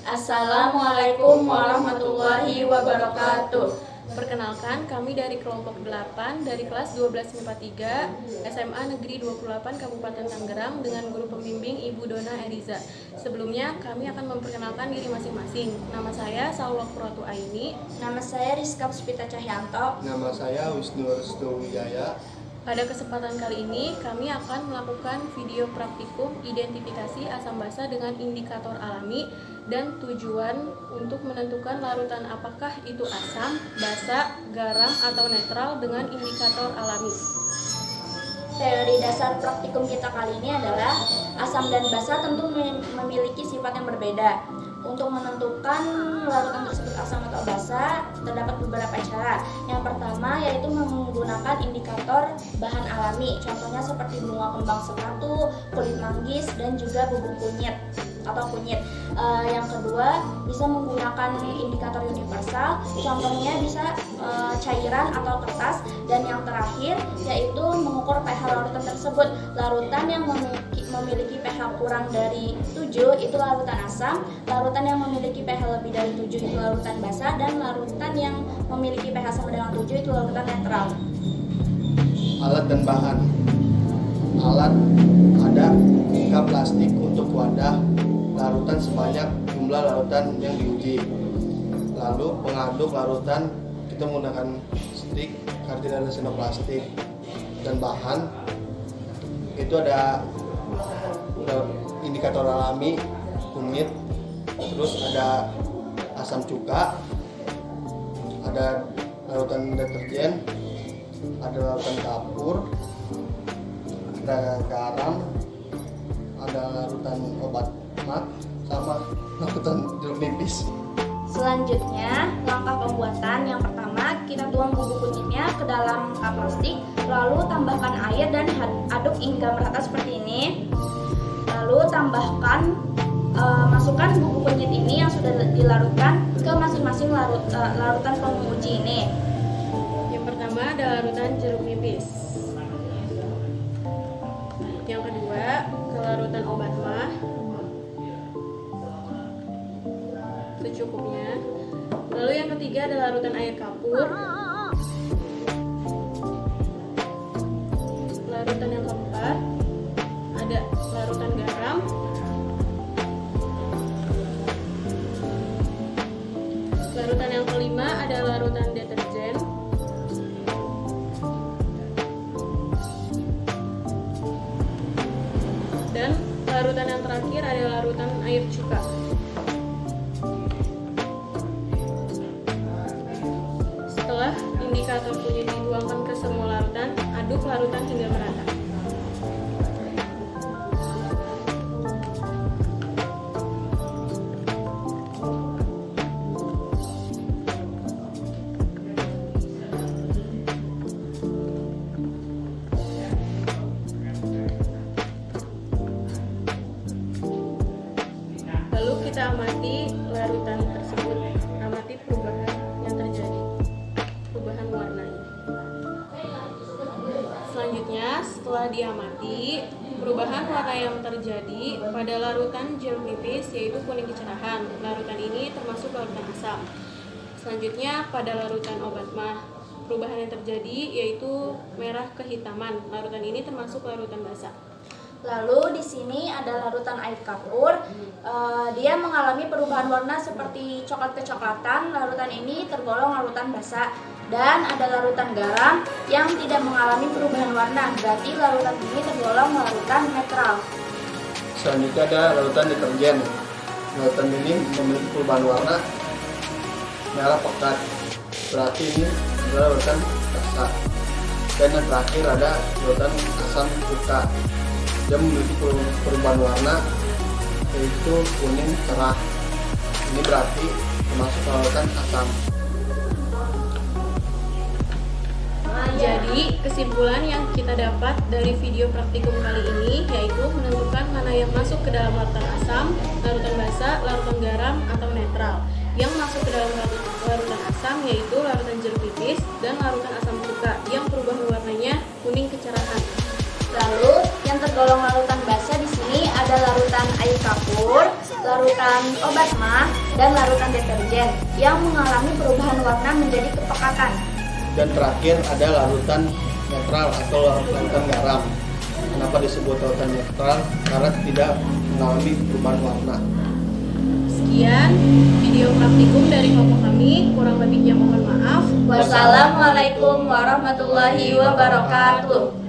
Assalamualaikum warahmatullahi wabarakatuh. Perkenalkan, kami dari kelompok 8 dari kelas 12 MIPA 3 SMA Negeri 28 Kabupaten Tangerang dengan guru pembimbing Ibu Dona Eriza. Sebelumnya kami akan memperkenalkan diri masing-masing. Nama saya Saulok Purwatu Aini. Nama saya Rizka Puspita Cahyanto. Nama saya Wisnu Restu Wijaya. Pada kesempatan kali ini, kami akan melakukan video praktikum identifikasi asam basa dengan indikator alami dan tujuan untuk menentukan larutan apakah itu asam, basa, garam, atau netral dengan indikator alami. Teori dasar praktikum kita kali ini adalah asam dan basa tentu memiliki sifat yang berbeda. Untuk menentukan larutan tersebut asam atau basa, terdapat beberapa cara. Yang pertama yaitu menggunakan indikator bahan alami. Contohnya seperti bunga kembang sepatu, kulit manggis, dan juga bubuk kunyit atau kunyit. Yang kedua bisa menggunakan indikator universal. Contohnya bisa cairan atau kertas. Dan yang terakhir yaitu mengukur pH larutan tersebut. Larutan yang memiliki pH kurang dari 7 itu larutan asam, larutan yang memiliki pH lebih dari 7 itu larutan basa, dan larutan yang memiliki pH sama dengan 7 itu larutan netral. Alat dan bahan. Alat ada tingkah plastik untuk wadah larutan sebanyak jumlah larutan yang diuji. Lalu pengaduk larutan kita menggunakan stik, kartina dan sendok plastik. Dan bahan itu ada indikator alami, kunyit, terus ada asam cuka, ada larutan deterjen, ada larutan kapur, ada garam, ada larutan obat mat, sama larutan jeruk nipis. Selanjutnya, langkah pembuatan yang pertama, kita tuang bubuk kunyitnya ke dalam cup plastik, lalu tambahkan air dan aduk hingga merata seperti ini. Lalu masukkan bubuk kunyit ini yang sudah dilarutkan ke masing-masing larutan penguji ini. Yang pertama ada larutan jeruk nipis. Yang kedua ke larutan obat mah secukupnya. Lalu yang ketiga ada larutan air kapur. Larutan yang keempat ada larutan garam. Larutan yang kelima ada larutan deterjen. Dan larutan yang terakhir ada larutan air cuka. Setelah indikator kunyit dituangkan ke semua larutan, aduk larutan hingga merata. Lalu kita amati larutan tersebut, amati perubahan yang terjadi, perubahan warnanya. Selanjutnya, setelah diamati perubahan warna yang terjadi pada larutan jeruk nipis yaitu kuning kecerahan, larutan ini termasuk larutan asam. Selanjutnya pada larutan obat mah, perubahan yang terjadi yaitu merah kehitaman, larutan ini termasuk larutan basa. Lalu di sini ada larutan air kapur. Dia mengalami perubahan warna seperti coklat kecoklatan. Larutan ini tergolong larutan basa. Dan ada larutan garam yang tidak mengalami perubahan warna. Berarti larutan ini tergolong larutan netral. Selanjutnya ada larutan deterjen. Larutan ini memiliki perubahan warna merah pekat. Berarti ini adalah larutan basa. Dan yang terakhir ada larutan asam cuka. Dia memiliki perubahan warna yaitu kuning cerah. Ini berarti termasuk larutan asam. Jadi kesimpulan yang kita dapat dari video praktikum kali ini yaitu menentukan mana yang masuk ke dalam larutan asam, larutan basa, larutan garam, atau netral. Yang masuk ke dalam larutan asam yaitu larutan jeruk nipis dan larutan asam cuka yang perubahan warnanya kuning kecerahan. Lalu yang tergolong larutan basa di sini ada larutan air kapur, larutan obat mah, dan larutan deterjen yang mengalami perubahan warna menjadi kepekakan. Dan terakhir ada larutan netral atau larutan garam. Kenapa disebut larutan netral? Karena tidak mengalami perubahan warna. Sekian video praktikum dari kelompok kami, kurang lebihnya mohon maaf. Wassalamualaikum warahmatullahi wabarakatuh.